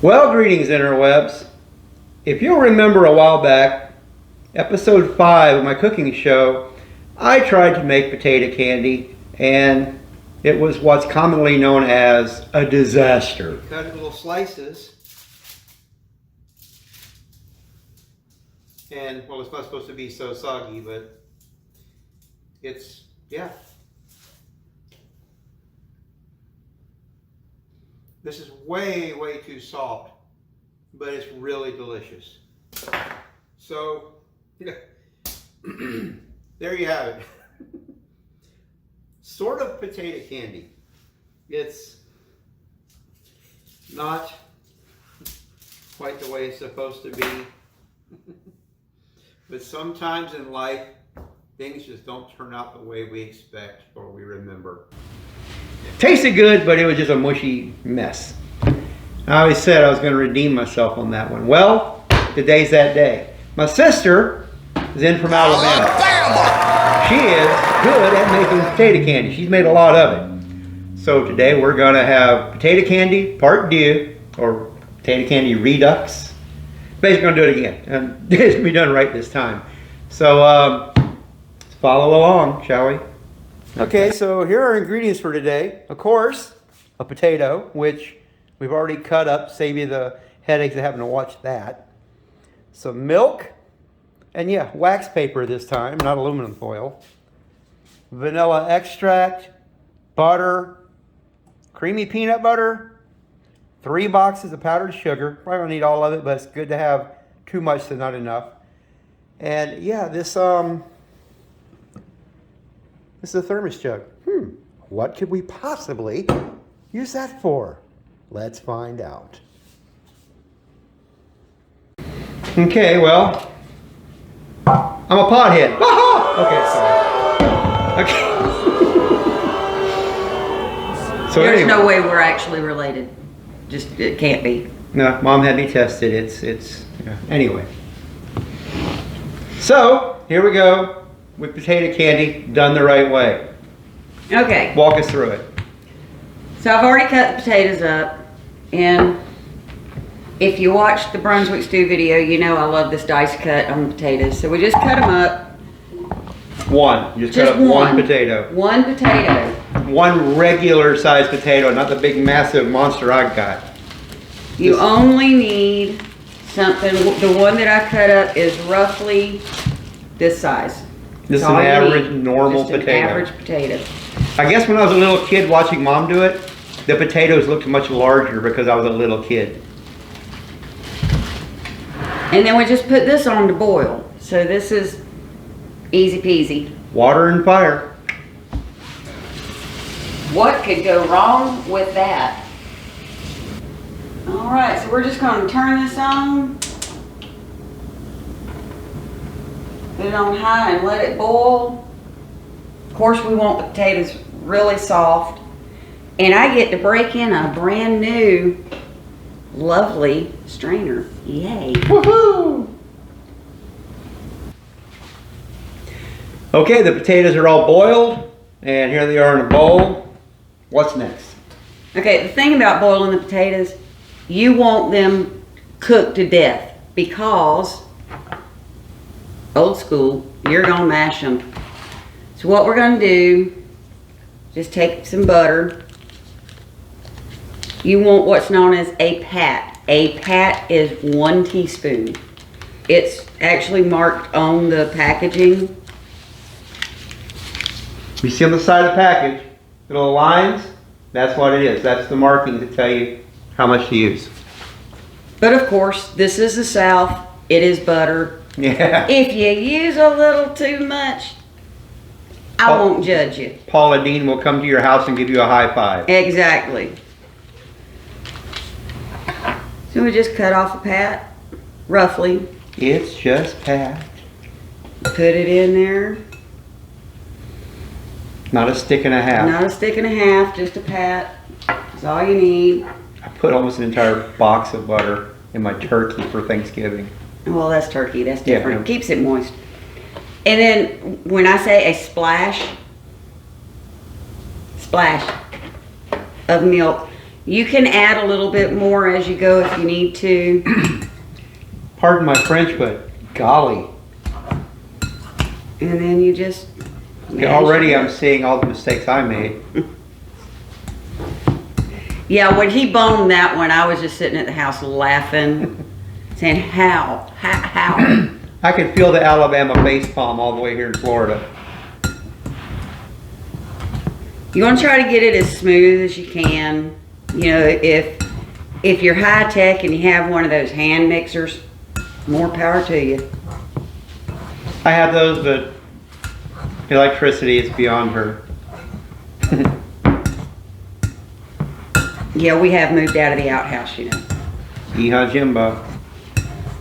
Well, greetings interwebs. If you'll remember a while back, episode 5 of my cooking show, I tried to make potato candy and it was what's commonly known as a disaster. Cut little slices and, well, it's not supposed to be so soggy, but it's, yeah. This is way too soft, but it's really delicious. So, there you have it. Sort of potato candy. It's not quite the way it's supposed to be. But sometimes in life, things just don't turn out the way we expect or we remember. Tasted good, but it was just a mushy mess. I always said I was going to redeem myself on that one. Well, today's that day. My sister is in from Alabama. She is good at making potato candy. She's made a lot of it. So today we're going to have potato candy part 2, or potato candy Redux. Basically going to do it again. And it's going to be done right this time. So let's follow along, shall we? Okay, so here are ingredients for today. Of course, a potato, which we've already cut up, save you the headaches of having to watch that. Some milk, and yeah, wax paper this time, not aluminum foil. Vanilla extract, butter, creamy peanut butter, 3 boxes of powdered sugar. Probably don't need all of it, but it's good to have too much than not enough. And yeah, this is a thermos jug. What could we possibly use that for? Let's find out. Okay, well, I'm a pothead. Okay, sorry. Okay. So There's anyway. no way we're actually related. Just, it can't be. No, Mom had me tested. Yeah. Anyway. So, here we go with potato candy done the right way. Okay. Walk us through it. So I've already cut the potatoes up, and if you watched the Brunswick stew video, you know I love this dice cut on the potatoes. So we just cut them up. One. You just cut up one potato. One potato. One regular sized potato, not the big massive monster I got. You only need something. The one that I cut up is roughly this size. This is an average normal just potato. An average potato. I guess when I was a little kid watching Mom do it, the potatoes looked much larger because I was a little kid. And then we just put this on to boil. So this is easy peasy. Water and fire. What could go wrong with that? All right, so we're just going to turn this on. Put it on high and let it boil. Of course, we want the potatoes really soft. And I get to break in a brand new, lovely strainer. Yay. Woohoo! Okay, the potatoes are all boiled, and here they are in a bowl. What's next? Okay, the thing about boiling the potatoes, you want them cooked to death because, old school, you're going to mash them. So what we're going to do, just take some butter. You want what's known as a pat. A pat is 1 teaspoon. It's actually marked on the packaging. You see on the side of the package, little lines, that's what it is. That's the marking to tell you how much to use. But of course, this is the South. It is butter. Yeah. If you use a little too much, I won't judge you. Paula Dean will come to your house and give you a high five. Exactly. So we just cut off a pat, roughly. It's just pat. Put it in there. Not a stick and a half. Not a stick and a half, just a pat. That's all you need. I put almost an entire box of butter in my turkey for Thanksgiving. Well, that's turkey. That's different. Yeah. Keeps it moist. And then when I say a splash of milk, You can add a little bit more as you go if you need to. Pardon my French, but golly. And then you just... Yeah, already I'm seeing all the mistakes I made. Yeah, when he boned that one, I was just sitting at the house laughing, saying, how? I can feel the Alabama facepalm all the way here in Florida. You want to try to get it as smooth as you can. You know, if you're high tech and you have one of those hand mixers, more power to you. I have those, but electricity is beyond her. Yeah, we have moved out of the outhouse, you know. Yeehaw Jimbo.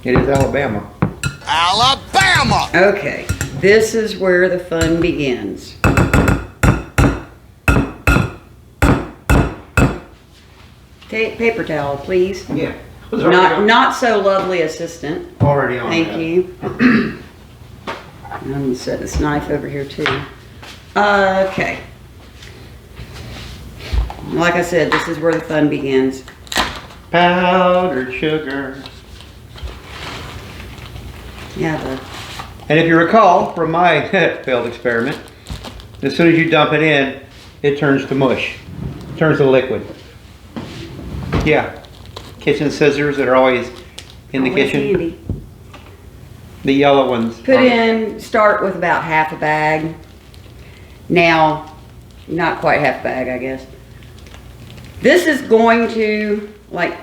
It is Alabama. Alabama! Okay, this is where the fun begins. Paper towel, please. Yeah. Not so lovely assistant. Already on. Thank that. you. I'm gonna set this knife over here too. Okay. Like I said, this is where the fun begins. Powdered sugar. Yeah, And if you recall from my failed experiment, as soon as you dump it in, it turns to mush. It turns to liquid. Yeah. Kitchen scissors that are always in the always kitchen. handy. The yellow ones. Start with about half a bag. Now, not quite half a bag, I guess. This is going to, like,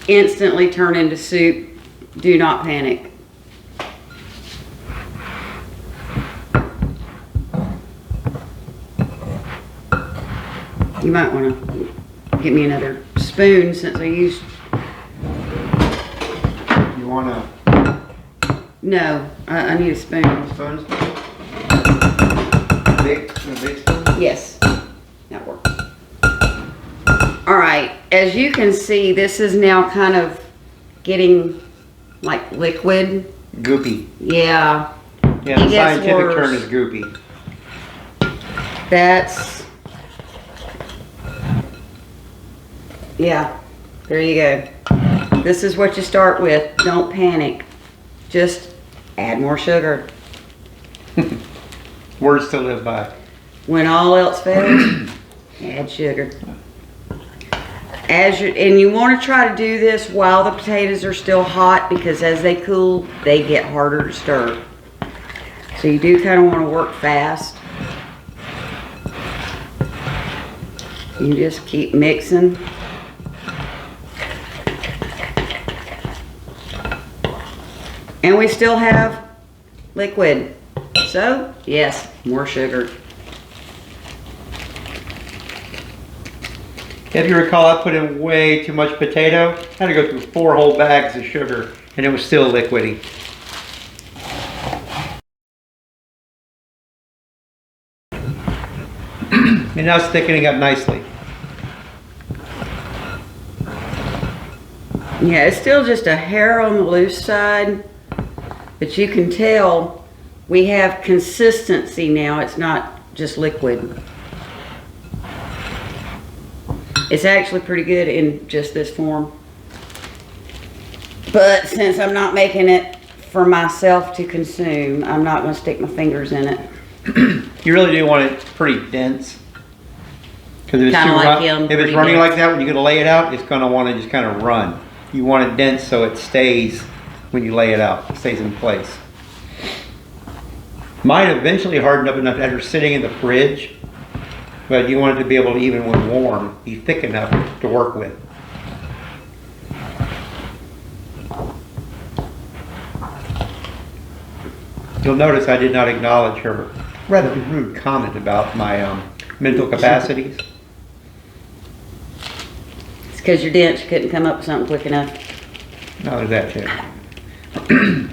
instantly turn into soup. Do not panic. You might want to get me another spoon since I used... You want to No, I need a spoon. spoons? Big spoon? Yes, that works. All right, as you can see, this is now kind of getting like liquid. Goopy. Yeah, Yeah, the It gets scientific worse. term is goopy. that's, yeah, there you go. This is what you start with. Don't panic. Just add more sugar. Words to live by. When all else fails, add sugar. And you want to try to do this while the potatoes are still hot, because as they cool, they get harder to stir. So you do kind of want to work fast. You just keep mixing. And we still have liquid. So, yes, more sugar. If you recall, I put in way too much potato. I had to go through 4 whole bags of sugar, and it was still liquidy. And now it's thickening up nicely. Yeah, it's still just a hair on the loose side, but you can tell we have consistency now. It's not just liquid. It's actually pretty good in just this form. But since I'm not making it for myself to consume, I'm not going to stick my fingers in it. You really do want it pretty dense. Because if it's, Kinda too like run- him, if it's pretty running dense. like that, when you go to lay it out, it's going to want to just kind of run. You want it dense so it stays when you lay it out. It stays in place. Mine eventually hardened up enough after sitting in the fridge. But you want it to be able to, even when warm, be thick enough to work with. You'll notice I did not acknowledge her rather rude comment about my mental capacities. It's because you're dense, you couldn't come up with something quick enough. No, there's that too.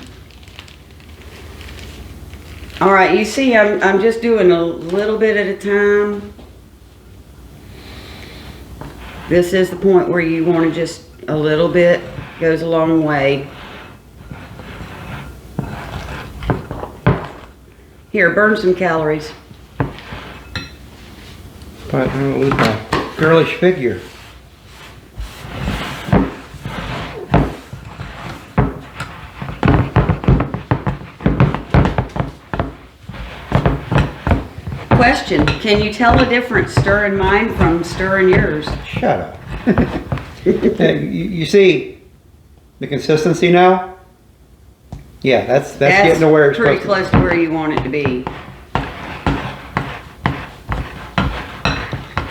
All right, you see, I'm just doing a little bit at a time. This is the point where you want to just a little bit, goes a long way. Here, burn some calories. But I don't lose my girlish figure. Question, can you tell the difference stirring mine from stirring yours? Shut up. You see the consistency now? Yeah, that's getting to where it's pretty supposed close to where you want it to be.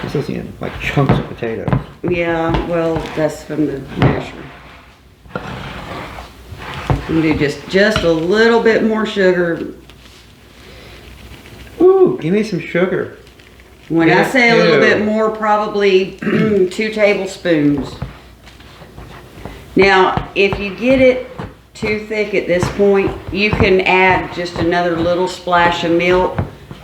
This is, you know, like chunks of potatoes. Yeah, well, that's from the masher. I'm gonna do just a little bit more sugar. Ooh, give me some sugar. When I say a little Ew. bit more, probably 2 tablespoons. Now, if you get it too thick at this point, you can add just another little splash of milk,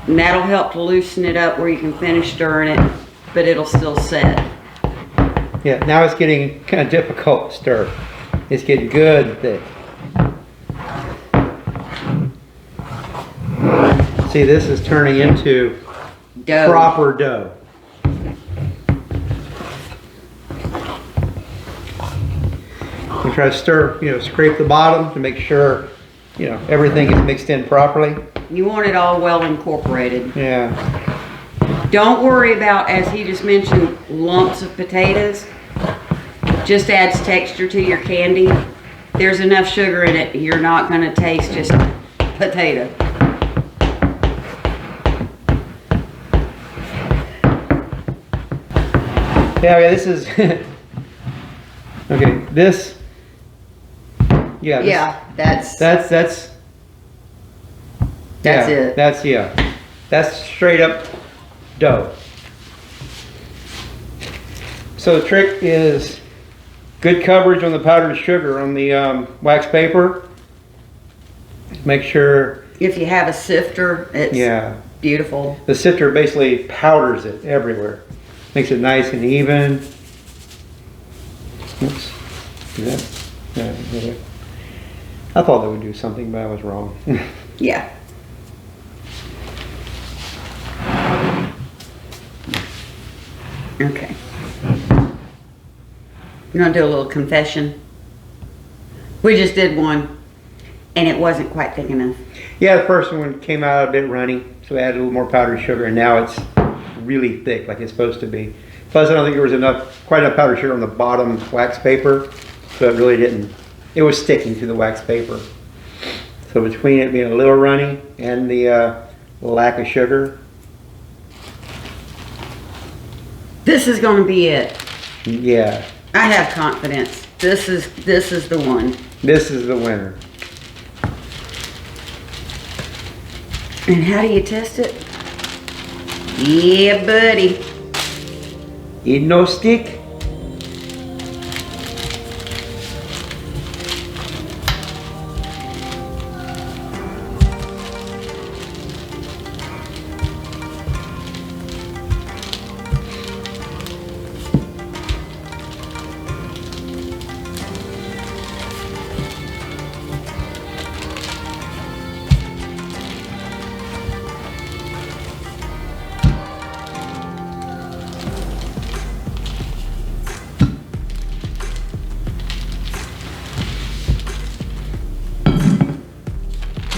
and that'll help to loosen it up where you can finish stirring it, but it'll still set. Yeah, now it's getting kind of difficult to stir. It's getting good and thick. See, this is turning into Dough. proper dough. We try to stir, you know, scrape the bottom to make sure, you know, everything is mixed in properly. You want it all well incorporated. Yeah. Don't worry about, as he just mentioned, lumps of potatoes. Just adds texture to your candy. There's enough sugar in it, you're not gonna taste just potato. Yeah, this is, okay, this, yeah. This, Yeah, that's it. That's straight up dough. So the trick is good coverage on the powdered sugar on the wax paper. Make sure. If you have a sifter, it's beautiful. The sifter basically powders it everywhere. Makes it nice and even. Oops. Is that? Yeah. I thought that would do something, but I was wrong. Yeah. Okay. You want to do a little confession? We just did one, and it wasn't quite thick enough. Yeah, the first one came out a bit runny, so I added a little more powdered sugar, and now it's really thick like it's supposed to be. Plus, I don't think there was quite enough powdered sugar on the bottom wax paper, so it really didn't. It was sticking to the wax paper. So between it being a little runny and the lack of sugar. This is going to be it. Yeah. I have confidence. This is the one. This is the winner. And how do you test it? Yeah, buddy. Eat no stick.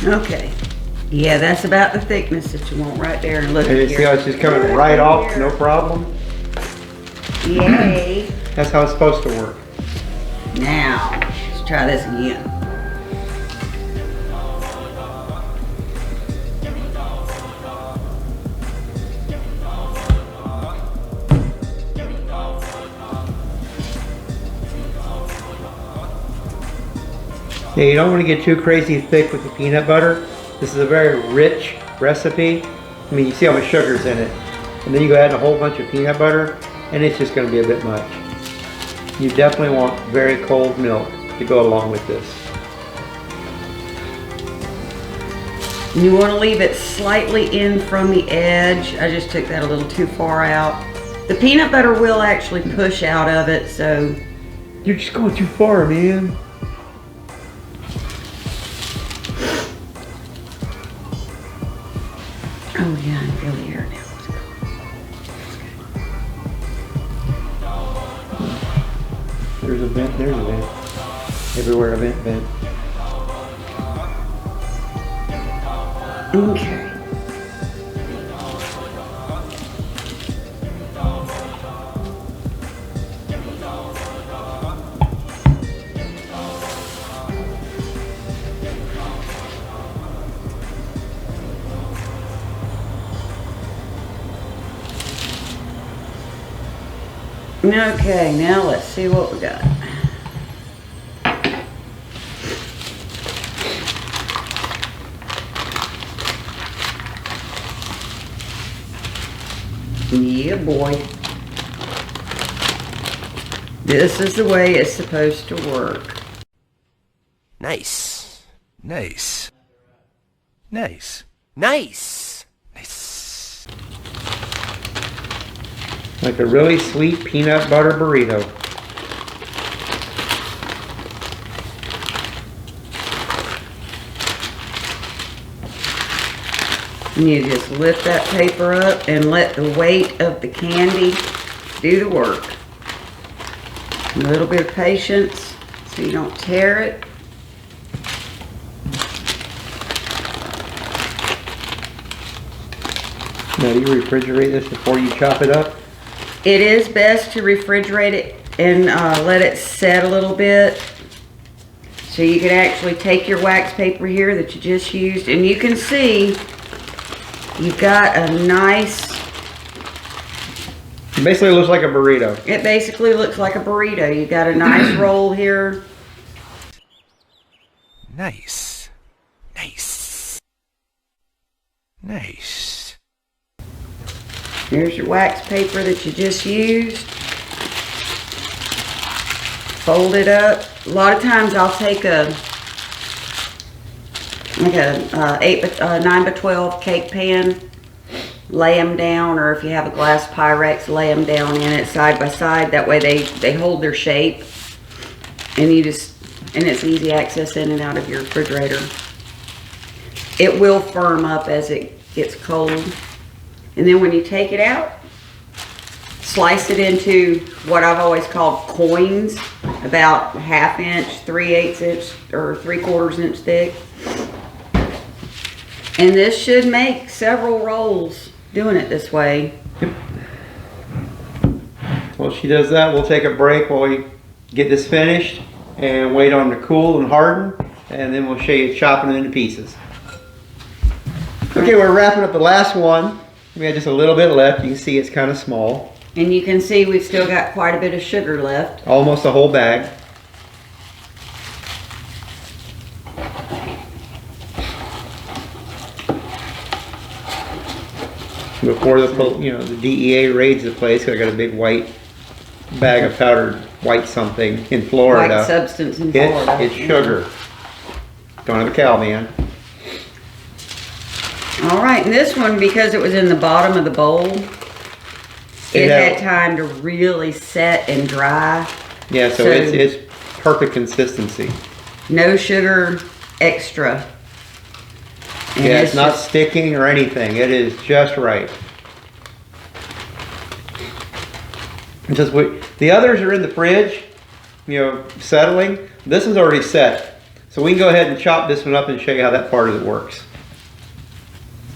Okay. Yeah, that's about the thickness that you want right there. And look And you see how it's just coming right off, no problem? Yay. That's how it's supposed to work. Now, let's try this again. Yeah, you don't want to get too crazy thick with the peanut butter. This is a very rich recipe. I mean, you see how much sugar's in it. And then you go add a whole bunch of peanut butter, and it's just going to be a bit much. You definitely want very cold milk to go along with this. You want to leave it slightly in from the edge. I just took that a little too far out. The peanut butter will actually push out of it, so. You're just going too far, man. Oh yeah, I feel the air now. There's a vent, there's a vent. Everywhere a vent. Okay. Okay, now let's see what we got. Yeah, boy. This is the way it's supposed to work. Nice. Nice. Nice. Nice. Nice. Like a really sweet peanut butter burrito. And you just lift that paper up and let the weight of the candy do the work. A little bit of patience so you don't tear it. Now, do you refrigerate this before you chop it up? It is best to refrigerate it and let it set a little bit. So you can actually take your wax paper here that you just used, and you can see you've got a nice... It basically looks like a burrito. It basically looks like a burrito. You've got a nice roll here. Nice. Nice. Nice. Here's your wax paper that you just used. Fold it up. A lot of times I'll take a 9 by 12 cake pan, lay them down, or if you have a glass Pyrex, lay them down in it side by side. That way they hold their shape, and it's easy access in and out of your refrigerator. It will firm up as it gets cold. And then when you take it out, slice it into what I've always called coins, about 1/2 inch, 3/8 inch, or 3/4 inch thick. And this should make several rolls doing it this way. While she does that, we'll take a break while we get this finished and wait on it to cool and harden, and then we'll show you chopping it into pieces. Okay, we're wrapping up the last one. We had just a little bit left. You can see it's kind of small. And you can see we've still got quite a bit of sugar left. Almost a whole bag. Before the DEA raids the place, I got a big white bag of powdered white something in Florida. White substance in Florida. It's sugar. Don't have a cow, man. All right, and this one, because it was in the bottom of the bowl, it had time to really set and dry. Yeah, so it's perfect consistency. No sugar extra. And yeah, it's not sticking or anything. It is just right. Just the others are in the fridge, settling. This is already set. So we can go ahead and chop this one up and show you how that part of it works.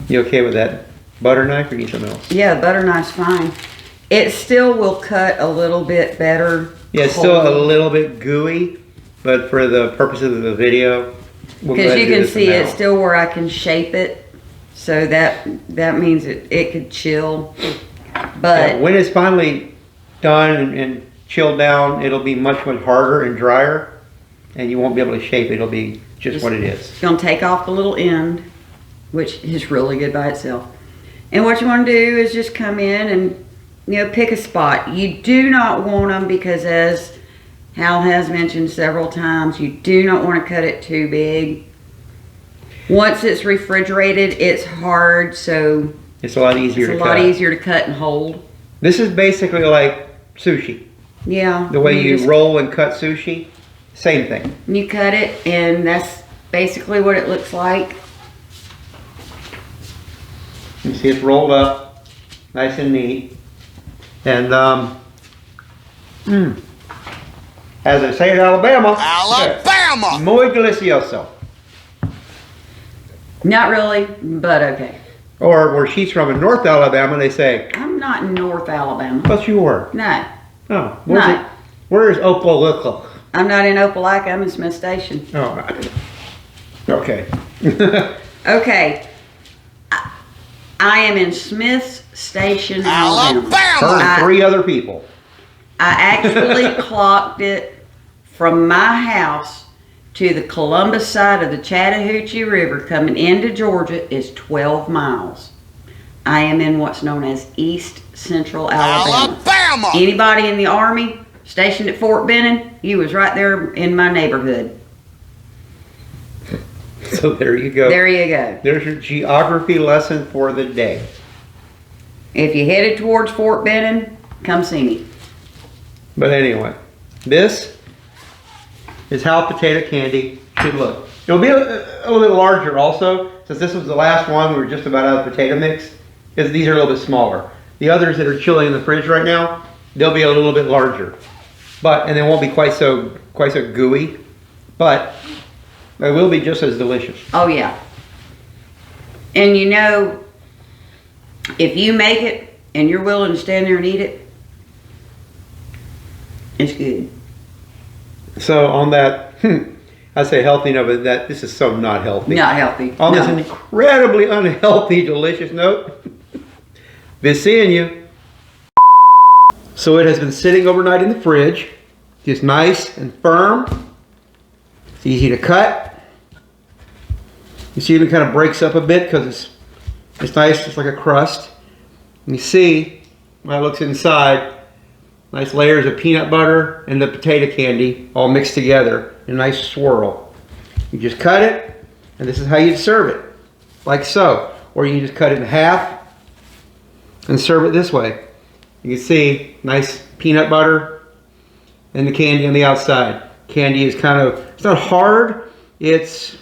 You okay with that butter knife, or need something else? Yeah, the butter knife's fine. It still will cut a little bit better. Yeah, it's still a little bit gooey, but for the purposes of the video, we'll go ahead because you and do can this see now. it's still where I can shape it, so that means it could chill. But when it's finally done and chilled down, it'll be much harder and drier, and you won't be able to shape it. It'll be just what it is. It's gonna take off the little end, which is really good by itself. And what you want to do is just come in and pick a spot. You do not want them, because as Hal has mentioned several times, you do not want to cut it too big. Once it's refrigerated, it's hard, so it's a lot easier to cut. It's a lot easier to cut and hold. This is basically like sushi. Yeah. The way you roll and cut sushi, same thing. You cut it, and that's basically what it looks like. You see it's rolled up, nice and neat. And as they say in Alabama, muy delicioso. Not really, but okay. Or where she's from in North Alabama, they say, I'm not in North Alabama. but you were. No. Oh, No. Where's Opelika? I'm not in Opelika, I'm in Smith Station. Oh, okay. Okay. I am in Smith Station, Alabama. Her and 3 other people. I actually clocked it from my house to the Columbus side of the Chattahoochee River coming into Georgia is 12 miles. I am in what's known as East Central Alabama. Alabama! Anybody in the Army stationed at Fort Benning, you was right there in my neighborhood. So there you go. There you go. There's your geography lesson for the day. If you headed towards Fort Benning, come see me. But anyway, this is how potato candy should look. It'll be a little bit larger also, since this was the last one. We were just about out of potato mix, because these are a little bit smaller. The others that are chilling in the fridge right now, they'll be a little bit larger, and they won't be quite so gooey, but they will be just as delicious. Oh yeah. And you know, if you make it and you're willing to stand there and eat it, it's good. So on that, I say healthy note, but that this is so not healthy. Not healthy. On No. this incredibly unhealthy, delicious note, been seeing you. So it has been sitting overnight in the fridge, just nice and firm. It's easy to cut. You see, it kind of breaks up a bit because it's nice, just like a crust. And you see, when I looks inside, nice layers of peanut butter and the potato candy all mixed together in a nice swirl. You just cut it, and this is how you'd serve it, like so. Or you can just cut it in half and serve it this way. You can see nice peanut butter and the candy on the outside. Candy is kind of, it's not hard, it's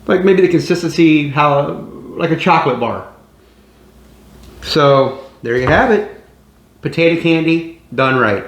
like maybe the consistency like a chocolate bar. So there you have it. Potato candy done right.